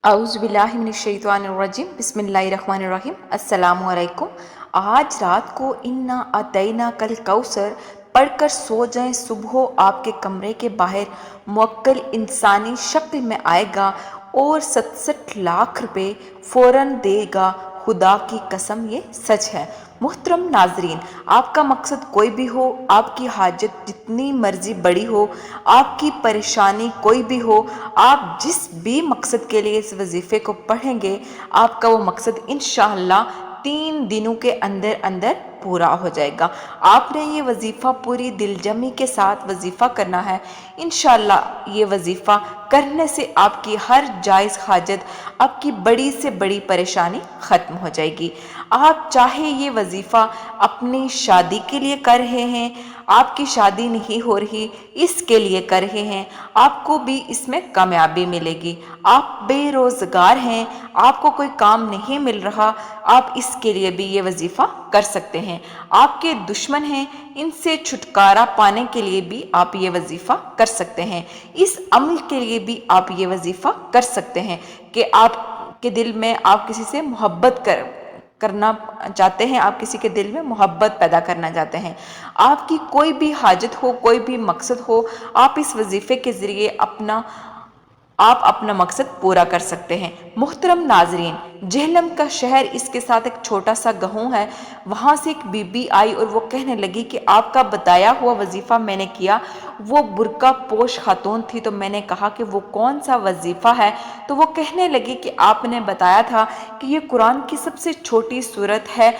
औज़ुबिल्लाहिमिनश्शैतानिर्रजीम बिस्मिल्लाहिर्रहमानिर्रहीम अस्सलामु अलैकुम। आज रात को इन्ना अतैना कल कौसर पढ़कर सो जाएं। सुबह आपके कमरे के बाहर मुवक्किल इंसानी शक्ल में आएगा और 67 लाख रुपए फ़ौरन देगा। खुदा की कसम ये सच है। मुहतरम नाजरीन, आपका मकसद कोई भी हो, आपकी हाजत जितनी मर्जी बड़ी हो, आपकी परेशानी कोई भी हो, आप जिस भी मकसद के लिए इस वजीफ़े को पढ़ेंगे, आपका वो मकसद इंशाअल्लाह 3 दिनों के अंदर अंदर पूरा हो जाएगा। आपने ये वजीफ़ा पूरी दिलजमी के साथ वजीफ़ा करना है। इंशाअल्लाह ये वजीफ़ा करने से आपकी हर जायज़ हाजत, आपकी बड़ी से बड़ी परेशानी ख़त्म हो जाएगी। आप चाहे ये वजीफ़ा अपनी शादी के लिए कर रहे हैं, आपकी शादी नहीं हो रही इसके लिए कर रहे हैं, आपको भी इसमें कामयाबी मिलेगी। आप बेरोज़गार हैं, आपको कोई काम नहीं मिल रहा, आप इसके लिए भी ये वजीफ़ा कर सकते हैं। आपके दुश्मन हैं, इनसे छुटकारा पाने के लिए भी आप ये वजीफ़ा कर सकते हैं। इस अमल के लिए भी आप ये वजीफ़ा कर सकते हैं कि आपके दिल में आप किसी से मोहब्बत करना चाहते हैं, आप किसी के दिल में मोहब्बत पैदा करना चाहते हैं। आपकी कोई भी हाजत हो, कोई भी मकसद हो, आप इस वजीफ़े के ज़रिए आप अपना मकसद पूरा कर सकते हैं। मुहतरम नाजरीन, जेहलम का शहर, इसके साथ एक छोटा सा गाँव है। वहाँ से एक बीबी आई और वो कहने लगी कि आपका बताया हुआ वजीफ़ा मैंने किया। वो बुर्का पोश खातून थी, तो मैंने कहा कि वो कौन सा वजीफ़ा है। तो वो कहने लगी कि आपने बताया था कि ये कुरान की सबसे छोटी सूरत है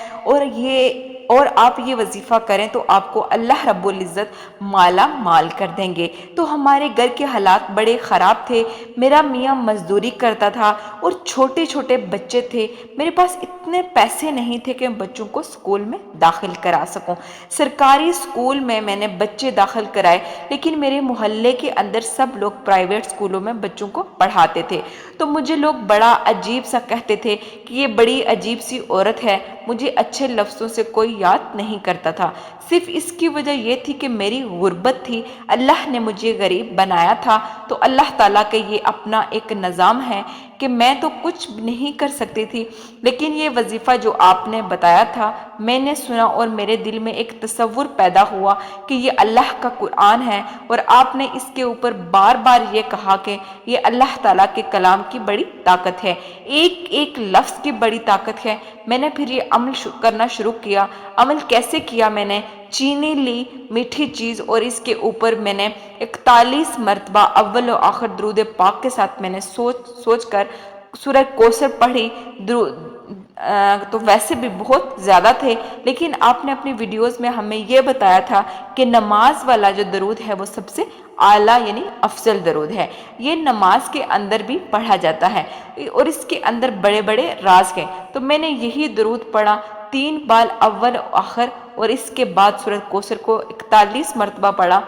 और आप ये वजीफ़ा करें तो आपको अल्लाह रब्बुल इज़्ज़त माला माल कर देंगे। तो हमारे घर के हालात बड़े ख़राब थे। मेरा मियाँ मजदूरी करता था और छोटे छोटे बच्चे थे। मेरे पास इतने पैसे नहीं थे कि बच्चों को स्कूल में दाखिल करा सकूं। सरकारी स्कूल में मैंने बच्चे दाखिल कराए, लेकिन मेरे मोहल्ले के अंदर सब लोग प्राइवेट स्कूलों में बच्चों को पढ़ाते थे। तो मुझे लोग बड़ा अजीब सा कहते थे कि ये बड़ी अजीब सी औरत है। मुझे अच्छे लफ्ज़ों से कोई याद नहीं करता था। सिर्फ इसकी वजह यह थी कि मेरी गुर्बत थी। अल्लाह ने मुझे गरीब बनाया था, तो अल्लाह ताला का ये अपना एक निज़ाम है कि मैं तो कुछ नहीं कर सकती थी। लेकिन ये वजीफ़ा जो आपने बताया था, मैंने सुना और मेरे दिल में एक तसव्वुर पैदा हुआ कि ये अल्लाह का कुरान है और आपने इसके ऊपर बार बार ये कहा कि ये अल्लाह ताला के कलाम की बड़ी ताकत है, एक एक लफ्ज़ की बड़ी ताकत है। मैंने फिर ये अमल करना शुरू किया। अमल कैसे किया? मैंने चीनी ली, मीठी चीज़, और इसके ऊपर मैंने 41 मरतबा अव्वल और आखिर दुरूद पाक के साथ मैंने सोच कर सूरह कौसर पढ़ी। तो वैसे भी बहुत ज़्यादा थे, लेकिन आपने अपनी वीडियोस में हमें यह बताया था कि नमाज वाला जो दरूद है वो सबसे आला यानी अफजल दरूद है। ये नमाज के अंदर भी पढ़ा जाता है और इसके अंदर बड़े बड़े राज हैं। तो मैंने यही दरूद पढ़ा 3 बार अव्वल आखिर, और इसके बाद सूरह कौसर को 41 मरतबा पढ़ा,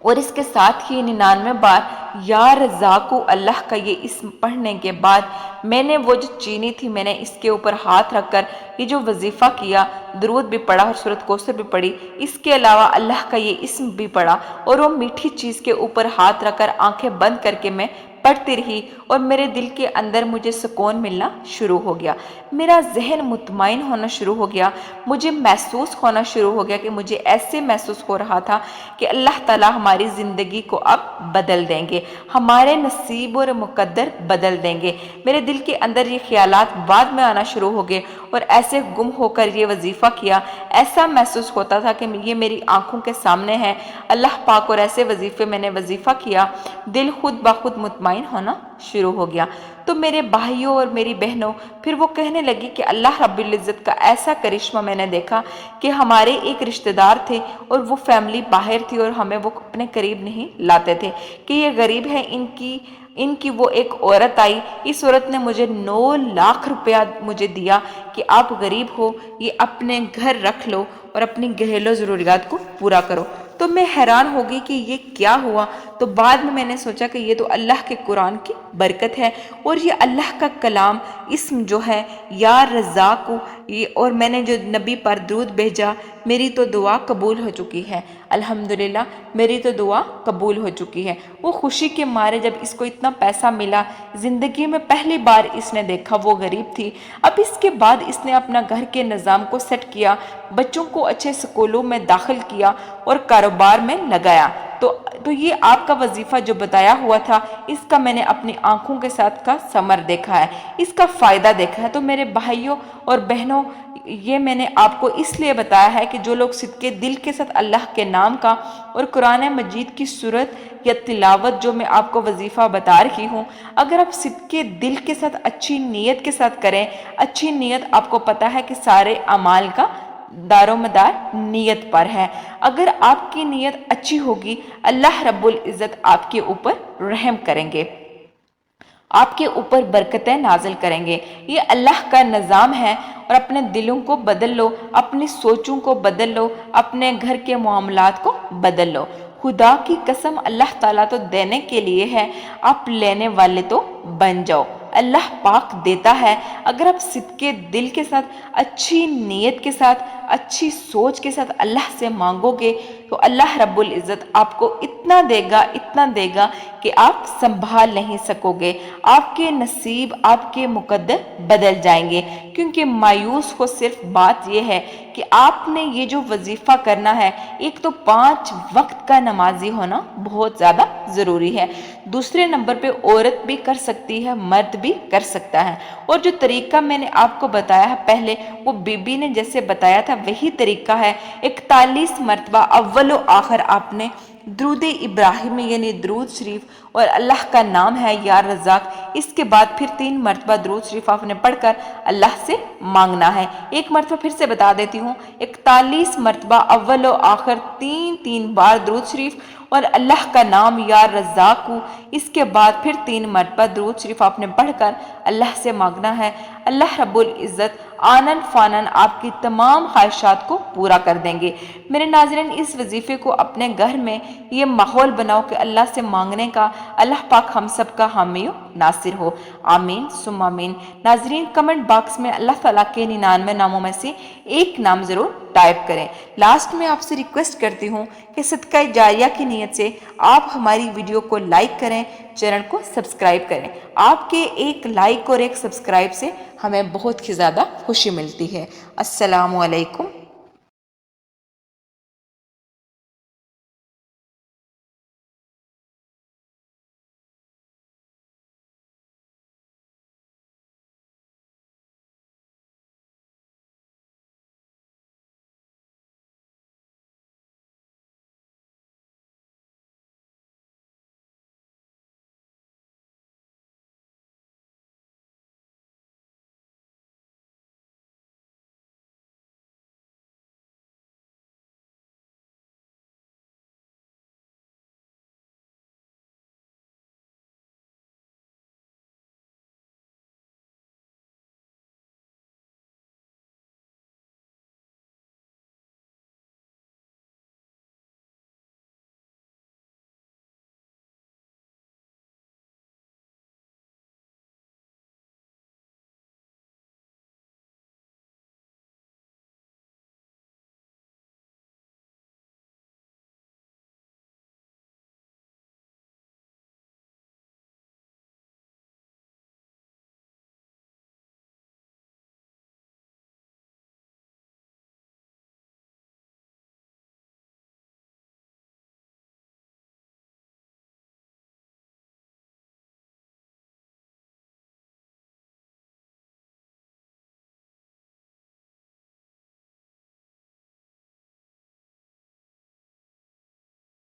और इसके साथ ही 99 बार या रज़ाक़ु अल्लाह का ये इसम पढ़ने के बाद मैंने वो जो चीनी थी मैंने इसके ऊपर हाथ रखकर ये जो वजीफ़ा किया, दरूद भी पढ़ा और सूरत कौसर भी पढ़ी। इसके अलावा अल्लाह का ये इसम भी पढ़ा और वो मीठी चीज़ के ऊपर हाथ रखकर आंखें बंद करके मैं पढ़ती रही, और मेरे दिल के अंदर मुझे सुकून मिलना शुरू हो गया। मेरा जहन मुतमईन होना शुरू हो गया। मुझे महसूस होना शुरू हो गया कि मुझे ऐसे महसूस हो रहा था कि अल्लाह ताला हमारी ज़िंदगी को अब बदल देंगे, हमारे नसीब और मुकद्दर बदल देंगे। मेरे दिल के अंदर ये ख्यालात बाद में आना शुरू हो गए और ऐसे गुम होकर ये वजीफ़ा किया। ऐसा महसूस होता था कि ये मेरी आंखों के सामने है अल्लाह पाक, और ऐसे वजीफ़े मैंने वजीफ़ा किया, दिल खुद ब खुद मुतमईन होना शुरू हो गया। तो मेरे भाइयों और मेरी बहनों, फिर वो कहने लगी कि अल्लाह रब्बुल इज़्ज़त का ऐसा करिश्मा मैंने देखा कि हमारे एक रिश्तेदार थे और वो फैमिली बाहर थी और हमें वो अपने करीब नहीं लाते थे कि ये गरीब है। इनकी वो एक औरत आई। इस औरत ने मुझे 9 लाख रुपया मुझे दिया कि आप गरीब हो, ये अपने घर रख लो और अपनी घरेलू ज़रूरियात को पूरा करो। तो मैं हैरान हो गई कि ये क्या हुआ। तो बाद में मैंने सोचा कि ये तो अल्लाह के कुरान की बरकत है और ये अल्लाह का कलाम इसम जो है या रज़ाक़ु, ये और मैंने जो नबी पर दरूद भेजा, मेरी तो दुआ कबूल हो चुकी है, अल्हम्दुलिल्लाह मेरी तो दुआ कबूल हो चुकी है। वो खुशी के मारे जब इसको इतना पैसा मिला, ज़िंदगी में पहली बार इसने देखा, वो गरीब थी। अब इसके बाद इसने अपना घर के निज़ाम को सेट किया, बच्चों को अच्छे स्कूलों में दाखिल किया और कारोबार में लगाया। तो ये आपका वजीफ़ा जो बताया हुआ था, इसका मैंने अपनी आंखों के साथ का समर देखा है, इसका फ़ायदा देखा है। तो मेरे भाइयों और बहनों, ये मैंने आपको इसलिए बताया है कि जो लोग सिद्के दिल के साथ अल्लाह के नाम का और कुरान मजीद की सूरत या तिलावत जो मैं आपको वजीफ़ा बता रही हूँ, अगर आप सिद्के दिल के साथ अच्छी नीयत के साथ करें, अच्छी नीयत आपको पता है कि सारे अमाल का दारोमदार नीयत पर है। अगर आपकी नीयत अच्छी होगी, अल्लाह रब्बुल इज़्ज़त आपके ऊपर रहम करेंगे, आपके ऊपर बरकतें नाजिल करेंगे। ये अल्लाह का निज़ाम है। और अपने दिलों को बदल लो, अपनी सोचों को बदल लो, अपने घर के मामलात को बदल लो। खुदा की कसम, अल्लाह ताला तो देने के लिए है, आप लेने वाले तो बन जाओ। अल्लाह पाक देता है। अगर आप सिद्के दिल के साथ, अच्छी नीयत के साथ, अच्छी सोच के साथ अल्लाह से मांगोगे तो अल्लाह रब्बुल इज़्ज़त आपको इतना देगा कि आप संभाल नहीं सकोगे। आपके नसीब, आपके मुकद्दर बदल जाएंगे। क्योंकि मायूस को सिर्फ बात यह है कि आपने ये जो वजीफ़ा करना है, एक तो 5 वक्त का नमाजी होना बहुत ज़्यादा ज़रूरी है। दूसरे नंबर पे औरत भी कर सकती है, मर्द भी कर सकता है। और जो तरीका मैंने आपको बताया है पहले, वो बीबी ने जैसे बताया था वही तरीका है। 41 मरतबा अव्वल व आखिर आपने दरूद इब्राहिम यानी दरूद शरीफ और अल्लाह का नाम है या रज़ाक, इसके बाद फिर 3 मरतबा दरूद शरीफ आपने पढ़कर अल्लाह से मांगना है। एक मरतबा फिर से बता देती हूँ, 41 मरतबा अव्वल व आखिर 3 बार दरूद शरीफ और अल्लाह का नाम या रज़ाकू, इसके बाद फिर 3 मरतबा दरूद शरीफ आपने पढ़कर अल्लाह से मांगना है। अल्लाह रब्बुल इज़्ज़त आनन फानन आपकी तमाम ख्वाहिशात को पूरा कर देंगे। मेरे नाज़रीन, इस वजीफ़े को अपने घर में ये माहौल बनाओ कि अल्लाह से मांगने का। अल्लाह पाक हम सब का हामी व नासिर हो। आमीन सुम्मा आमीन। नाज़रीन, कमेंट बॉक्स में अल्लाह ताला के 99 नामों में से एक नाम ज़रूर टाइप करें। लास्ट में आपसे रिक्वेस्ट करती हूँ कि सदका जारिया की नीयत से आप हमारी वीडियो को लाइक करें, चैनल को सब्सक्राइब करें। आपके एक लाइक और एक सब्सक्राइब से हमें बहुत ही ज़्यादा खुशी मिलती है। अस्सलामु अलैकुम।